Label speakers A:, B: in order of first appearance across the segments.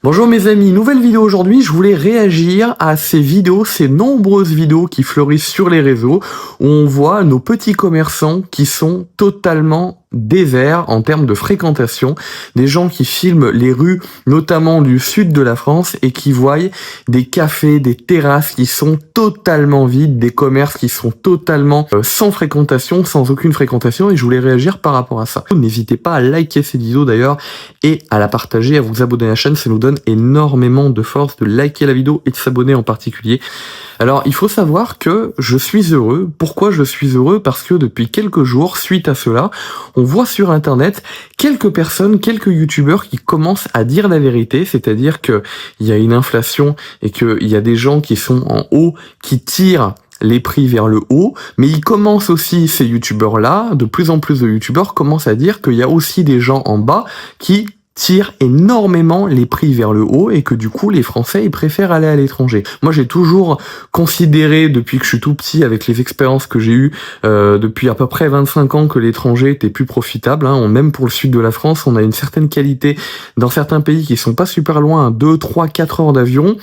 A: Bonjour mes amis, nouvelle vidéo aujourd'hui, je voulais réagir à ces vidéos, ces nombreuses vidéos qui fleurissent sur les réseaux, où on voit nos petits commerçants qui sont totalement déserts en termes de fréquentation, des gens qui filment les rues, notamment du sud de la France, et qui voient des cafés, des terrasses qui sont totalement vides, des commerces qui sont totalement sans fréquentation, sans aucune fréquentation, et je voulais réagir par rapport à ça. N'hésitez pas à liker cette vidéo d'ailleurs, et à la partager, à vous abonner à la chaîne, ça nous donne énormément de force de liker la vidéo et de s'abonner en particulier. Alors, il faut savoir que je suis heureux. Pourquoi je suis heureux? Parce que depuis quelques jours, suite à cela, on voit sur Internet quelques personnes, quelques youtubeurs qui commencent à dire la vérité, c'est-à-dire que il y a une inflation et qu'il y a des gens qui sont en haut, qui tirent les prix vers le haut, mais ils commencent aussi, ces youtubeurs-là, de plus en plus de youtubeurs commencent à dire qu'il y a aussi des gens en bas qui tire énormément les prix vers le haut et que du coup les Français ils préfèrent aller à l'étranger. Moi j'ai toujours considéré depuis que je suis tout petit avec les expériences que j'ai eues depuis à peu près 25 ans que l'étranger était plus profitable. Même pour le sud de la France, on a une certaine qualité dans certains pays qui sont pas super loin, 2, 3, 4 heures d'avion,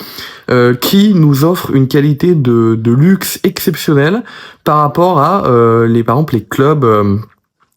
A: qui nous offrent une qualité de luxe exceptionnelle par rapport à par exemple les clubs.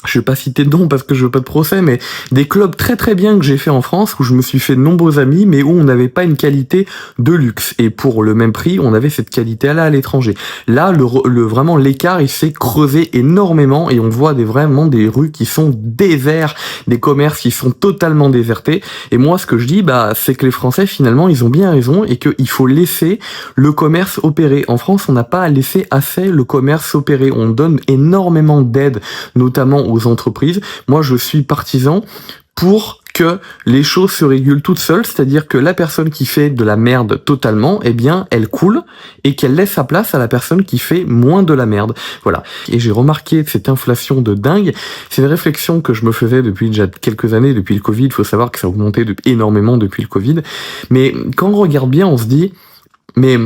A: Je vais pas citer de nom parce que je veux pas de procès, mais des clubs très très bien que j'ai fait en France, où je me suis fait de nombreux amis, mais où on n'avait pas une qualité de luxe. Et pour le même prix, on avait cette qualité-là à l'étranger. Là, vraiment, l'écart, il s'est creusé énormément et on voit vraiment des rues qui sont désertes, des commerces qui sont totalement désertés. Et moi, ce que je dis, c'est que les Français, finalement, ils ont bien raison et qu'il faut laisser le commerce opérer. En France, on n'a pas laissé assez le commerce opérer. On donne énormément d'aide, notamment aux entreprises. Moi, je suis partisan pour que les choses se régulent toutes seules, c'est-à-dire que la personne qui fait de la merde totalement, elle coule et qu'elle laisse sa place à la personne qui fait moins de la merde. Voilà. Et j'ai remarqué cette inflation de dingue. C'est une réflexion que je me faisais depuis déjà quelques années, depuis le Covid. Il faut savoir que ça a augmenté énormément depuis le Covid. Mais quand on regarde bien, on se dit, mais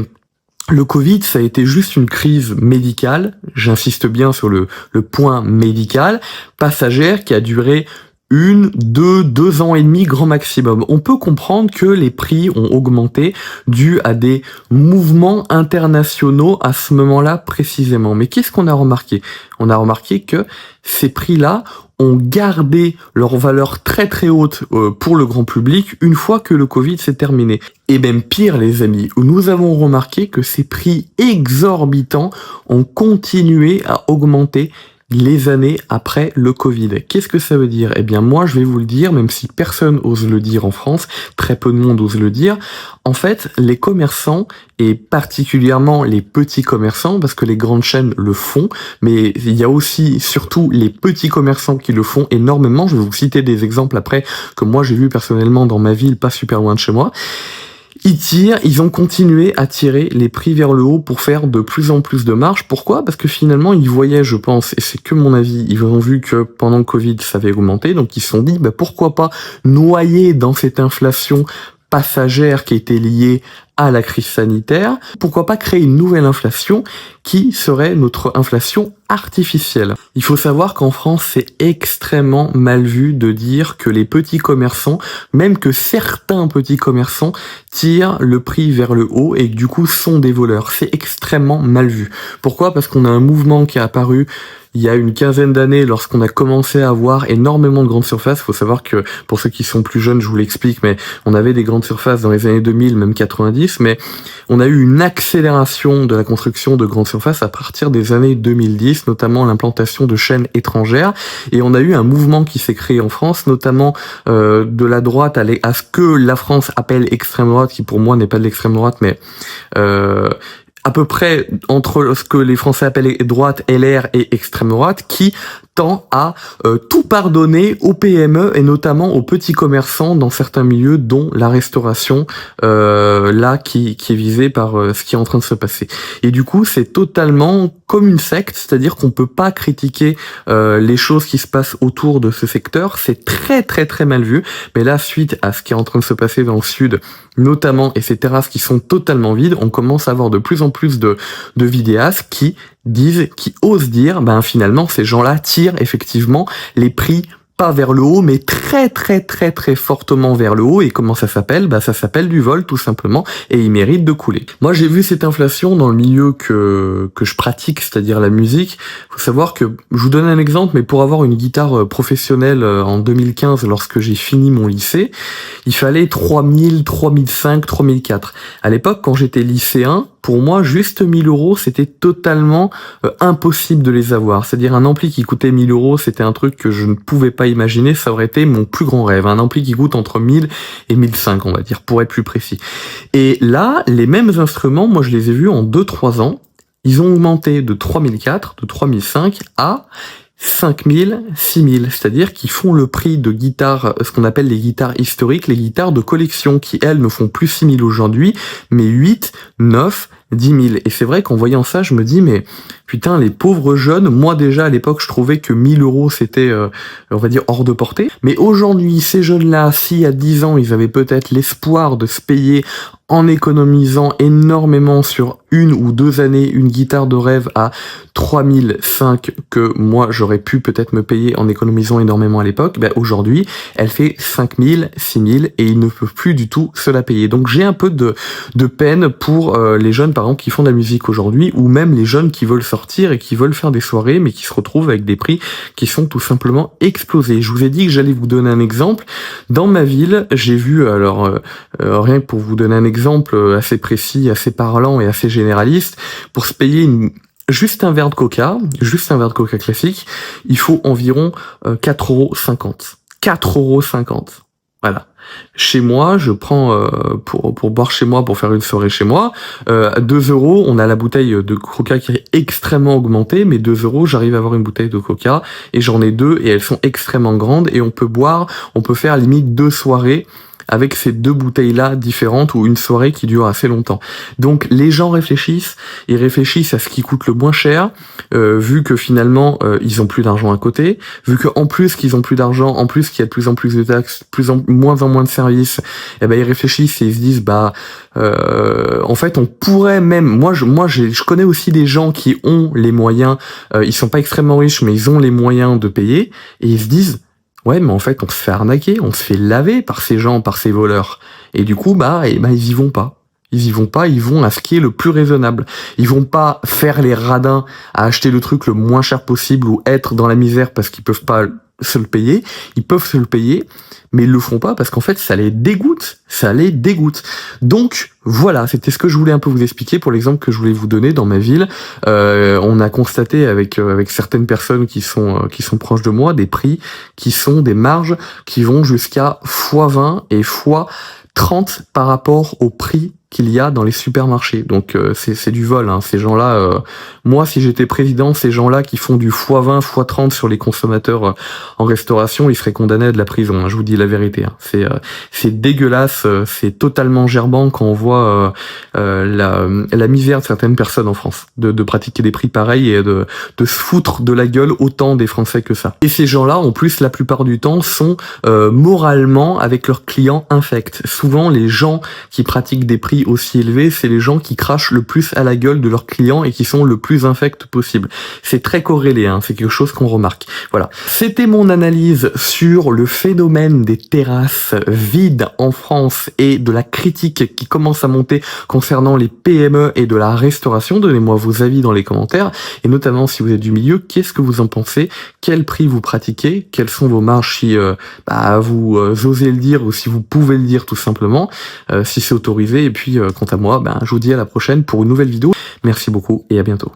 A: le Covid, ça a été juste une crise médicale, j'insiste bien sur le point médical, passagère qui a duré 2 ans et demi grand maximum. On peut comprendre que les prix ont augmenté dû à des mouvements internationaux à ce moment-là précisément. Mais qu'est-ce qu'on a remarqué? On a remarqué que ces prix-là ont gardé leur valeur très très haute pour le grand public une fois que le Covid s'est terminé. Et même pire les amis, nous avons remarqué que ces prix exorbitants ont continué à augmenter les années après le Covid. Qu'est-ce que ça veut dire? Eh bien moi je vais vous le dire, même si personne ose le dire en France, très peu de monde ose le dire. En fait, les commerçants, et particulièrement les petits commerçants, parce que les grandes chaînes le font, mais il y a aussi surtout les petits commerçants qui le font énormément. Je vais vous citer des exemples après que moi j'ai vu personnellement dans ma ville, pas super loin de chez moi. Ils ont continué à tirer les prix vers le haut pour faire de plus en plus de marge. Pourquoi? Parce que finalement, ils voyaient, je pense, et c'est que mon avis, ils ont vu que pendant le Covid, ça avait augmenté, donc ils se sont dit, pourquoi pas noyer dans cette inflation passagère qui était liée à la crise sanitaire, pourquoi pas créer une nouvelle inflation qui serait notre inflation artificielle. Il faut savoir qu'en France, c'est extrêmement mal vu de dire que les petits commerçants, même que certains petits commerçants, tirent le prix vers le haut et que du coup sont des voleurs. C'est extrêmement mal vu. Pourquoi? Parce qu'on a un mouvement qui est apparu il y a une quinzaine d'années, lorsqu'on a commencé à avoir énormément de grandes surfaces. Il faut savoir que, pour ceux qui sont plus jeunes, je vous l'explique, mais on avait des grandes surfaces dans les années 2000, même 90, mais on a eu une accélération de la construction de grandes surfaces à partir des années 2010, notamment l'implantation de chaînes étrangères, et on a eu un mouvement qui s'est créé en France, notamment de la droite à ce que la France appelle extrême droite, qui pour moi n'est pas de l'extrême droite, mais à peu près entre ce que les Français appellent droite, LR et extrême droite, qui tend à tout pardonner aux PME et notamment aux petits commerçants dans certains milieux, dont la restauration, qui est visée par ce qui est en train de se passer. Et du coup, c'est totalement comme une secte, c'est-à-dire qu'on peut pas critiquer les choses qui se passent autour de ce secteur. C'est très très très mal vu. Mais là, suite à ce qui est en train de se passer dans le sud, notamment, et ces terrasses qui sont totalement vides, on commence à avoir de plus en plus de vidéastes qui osent dire, finalement, ces gens-là tirent effectivement les prix pas vers le haut, mais très très très très fortement vers le haut. Et comment ça s'appelle? Ça s'appelle du vol, tout simplement, et il mérite de couler. Moi, j'ai vu cette inflation dans le milieu que je pratique, c'est-à-dire la musique. Faut savoir que, je vous donne un exemple, mais pour avoir une guitare professionnelle en 2015, lorsque j'ai fini mon lycée, il fallait 3000, 3005, 3004. À l'époque, quand j'étais lycéen, pour moi, juste 1000 euros, c'était totalement impossible de les avoir. C'est-à-dire un ampli qui coûtait 1000 euros, c'était un truc que je ne pouvais pas imaginer, ça aurait été mon plus grand rêve. Un ampli qui coûte entre 1000 et 1005, on va dire, pour être plus précis. Et là, les mêmes instruments, moi je les ai vus en 2-3 ans, ils ont augmenté de 3004, de 3005 à 5000, 6000, c'est-à-dire qu'ils font le prix de guitares, ce qu'on appelle les guitares historiques, les guitares de collection, qui elles ne font plus 6000 aujourd'hui, mais 8, 9, 10 000. Et c'est vrai qu'en voyant ça, je me dis, mais putain, les pauvres jeunes, moi déjà à l'époque, je trouvais que 1000 euros c'était, on va dire, hors de portée. Mais aujourd'hui, ces jeunes-là, si à 10 ans, ils avaient peut-être l'espoir de se payer en économisant énormément sur 1 ou 2 années une guitare de rêve à 3005 que moi j'aurais pu peut-être me payer en économisant énormément à l'époque, aujourd'hui elle fait 5000, 6000 et ils ne peuvent plus du tout se la payer. Donc j'ai un peu de peine pour les jeunes par exemple qui font de la musique aujourd'hui, ou même les jeunes qui veulent sortir et qui veulent faire des soirées mais qui se retrouvent avec des prix qui sont tout simplement explosés. Je vous ai dit que j'allais vous donner un exemple. Dans ma ville, j'ai vu, alors rien que pour vous donner un exemple assez précis, assez parlant et assez généraliste, pour se payer juste un verre de coca classique, il faut environ 4,50 €. 4,50 €. Voilà. Chez moi, je prends, pour boire chez moi, pour faire une soirée chez moi, 2 €, on a la bouteille de coca qui est extrêmement augmentée, mais 2 €, j'arrive à avoir une bouteille de coca, et j'en ai 2, et elles sont extrêmement grandes, et on peut faire limite 2 soirées avec ces 2 bouteilles-là différentes, ou une soirée qui dure assez longtemps. Donc les gens réfléchissent, ils réfléchissent à ce qui coûte le moins cher, vu que finalement ils ont plus d'argent à côté, vu que en plus qu'ils ont plus d'argent, en plus qu'il y a de plus en plus de taxes, moins en moins de services, ils réfléchissent et ils se disent en fait on pourrait même, moi je connais aussi des gens qui ont les moyens, ils sont pas extrêmement riches mais ils ont les moyens de payer, et ils se disent ouais, mais en fait, on se fait arnaquer, on se fait laver par ces gens, par ces voleurs. Et du coup, ils y vont pas. Ils y vont pas, ils vont à ce qui est le plus raisonnable. Ils vont pas faire les radins à acheter le truc le moins cher possible ou être dans la misère parce qu'ils peuvent pas se le payer. Ils peuvent se le payer, mais ils le feront pas parce qu'en fait, ça les dégoûte. Donc, voilà, c'était ce que je voulais un peu vous expliquer pour l'exemple que je voulais vous donner dans ma ville. On a constaté avec certaines personnes qui sont proches de moi des prix qui sont des marges qui vont jusqu'à x20 et x30 par rapport au prix qu'il y a dans les supermarchés. Donc c'est du vol, hein. Ces gens-là, moi si j'étais président, ces gens-là qui font du x20, x30 sur les consommateurs en restauration, ils seraient condamnés à de la prison, hein, je vous dis la vérité, hein. C'est dégueulasse, c'est totalement gerbant quand on voit la misère de certaines personnes en France, de pratiquer des prix pareils et de se foutre de la gueule autant des Français que ça. Et ces gens-là, en plus, la plupart du temps, sont moralement avec leurs clients infects. Souvent, les gens qui pratiquent des prix aussi élevés, c'est les gens qui crachent le plus à la gueule de leurs clients et qui sont le plus infects possible. C'est très corrélé, hein, c'est quelque chose qu'on remarque. Voilà. C'était mon analyse sur le phénomène des terrasses vides en France et de la critique qui commence à monter concernant les PME et de la restauration. Donnez-moi vos avis dans les commentaires, et notamment si vous êtes du milieu, qu'est-ce que vous en pensez? Quel prix vous pratiquez? Quelles sont vos marges si vous osez le dire, ou si vous pouvez le dire tout simplement, si c'est autorisé. Et puis quant à moi, je vous dis à la prochaine pour une nouvelle vidéo. Merci beaucoup et à bientôt.